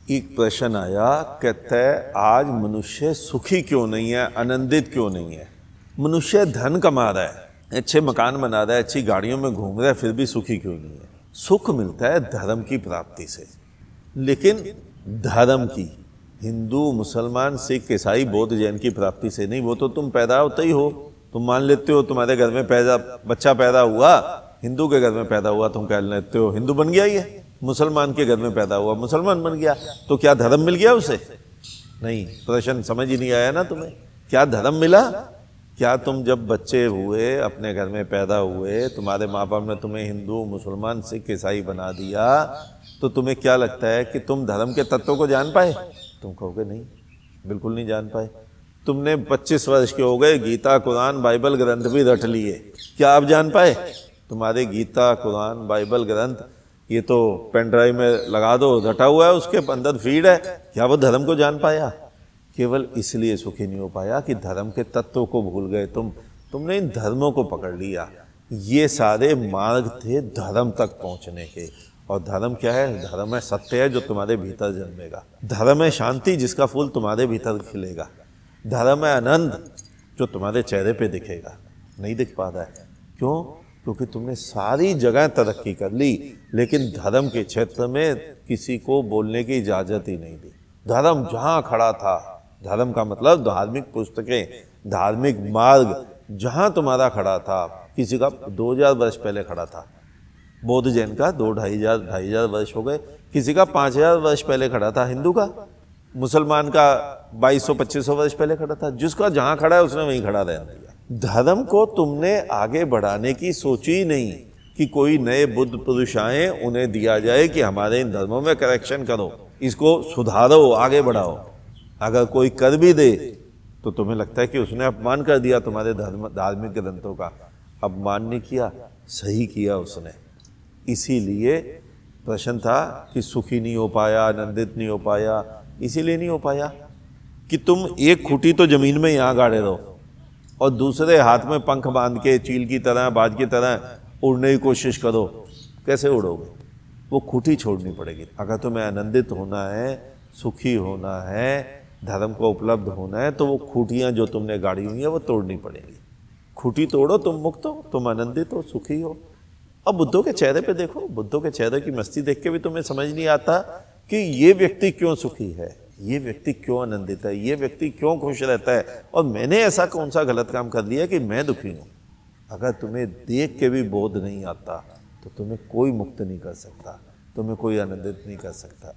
एक प्रश्न आया, कहता है आज मनुष्य सुखी क्यों नहीं है, आनंदित क्यों नहीं है। मनुष्य धन कमा रहा है, अच्छे मकान बना रहा है, अच्छी गाड़ियों में घूम रहा है, फिर भी सुखी क्यों नहीं है। सुख मिलता है धर्म की प्राप्ति से, लेकिन धर्म की, हिंदू मुसलमान सिख ईसाई बौद्ध जैन की प्राप्ति से नहीं। वो तो तुम पैदा होते ही हो, तुम मान लेते हो तुम्हारे घर में बच्चा पैदा हुआ, हिंदू के घर में पैदा हुआ, तुम कह लेते हो हिंदू बन गया ये। मुसलमान के घर में पैदा हुआ, मुसलमान बन गया। तो क्या धर्म मिल गया उसे? नहीं। प्रश्न समझ ही नहीं आया ना तुम्हें। क्या धर्म मिला? क्या तुम जब बच्चे हुए, अपने घर में पैदा हुए, तुम्हारे माँ बाप ने तुम्हें हिंदू मुसलमान सिख ईसाई बना दिया, तो तुम्हें क्या लगता है कि तुम धर्म के तत्वों को जान पाए? तुम कहोगे नहीं, बिल्कुल नहीं जान पाए। तुमने 25 वर्ष के हो गए, गीता कुरान बाइबल ग्रंथ भी रट लिए, क्या आप जान पाए? तुम्हारे गीता कुरान बाइबल ग्रंथ ये तो पेन ड्राइव में लगा दो, रटा हुआ है, उसके अंदर फीड है। क्या वो धर्म को जान पाया? केवल इसलिए सुखी नहीं हो पाया कि धर्म के तत्वों को भूल गए। तुमने इन धर्मों को पकड़ लिया। ये सारे मार्ग थे धर्म तक पहुंचने के। और धर्म क्या है? धर्म है सत्य है जो तुम्हारे भीतर जन्मेगा। धर्म है शांति जिसका फूल तुम्हारे भीतर खिलेगा। धर्म है आनंद जो तुम्हारे चेहरे पे दिखेगा। नहीं दिख पा रहा है, क्यों? क्योंकि तुमने सारी जगह तरक्की कर ली, लेकिन धर्म के क्षेत्र में किसी को बोलने की इजाजत ही नहीं दी। धर्म जहां खड़ा था, धर्म का मतलब धार्मिक पुस्तकें, धार्मिक मार्ग जहां तुम्हारा खड़ा था, किसी का 2000 वर्ष पहले खड़ा था, बौद्ध जैन का 2-2,500 वर्ष हो गए, किसी का 5000 वर्ष पहले खड़ा था, हिंदू का, मुसलमान का 2200-2500 वर्ष पहले खड़ा था। जिसका जहां खड़ा है उसने वहीं खड़ा रहना दिया। धर्म को तुमने आगे बढ़ाने की सोची ही नहीं कि कोई नए बुद्ध पुरुष आए, उन्हें दिया जाए कि हमारे इन धर्मों में करेक्शन करो, इसको सुधारो, आगे बढ़ाओ। अगर कोई कर भी दे तो तुम्हें लगता है कि उसने अपमान कर दिया तुम्हारे धार्मिक ग्रंथों का। अपमान नहीं किया, सही किया उसने। इसीलिए प्रश्न था कि सुखी नहीं हो पाया, आनंदित नहीं हो पाया। इसीलिए नहीं हो पाया कि तुम एक खूंटी तो जमीन में यहाँ गाड़े रहो और दूसरे हाथ में पंख बांध के चील की तरह, बाज की तरह उड़ने की कोशिश करो। कैसे उड़ोगे? वो खूंटी छोड़नी पड़ेगी। अगर तुम्हें आनंदित होना है, सुखी होना है, धर्म को उपलब्ध होना है, तो वो खूंटियाँ जो तुमने गाड़ी हुई है वो तोड़नी पड़ेगी। खूंटी तोड़ो, तुम मुक्त हो, तुम आनंदित हो, सुखी हो। अब बुद्धों के चेहरे पे देखो, बुद्धों के चेहरे की मस्ती देख के भी तुम्हें समझ नहीं आता कि ये व्यक्ति क्यों सुखी है, ये व्यक्ति क्यों आनंदित है, ये व्यक्ति क्यों खुश रहता है, और मैंने ऐसा कौन सा गलत काम कर दिया कि मैं दुखी हूँ। अगर तुम्हें देख के भी बोध नहीं आता तो तुम्हें कोई मुक्त नहीं कर सकता, तुम्हें कोई आनंदित नहीं कर सकता।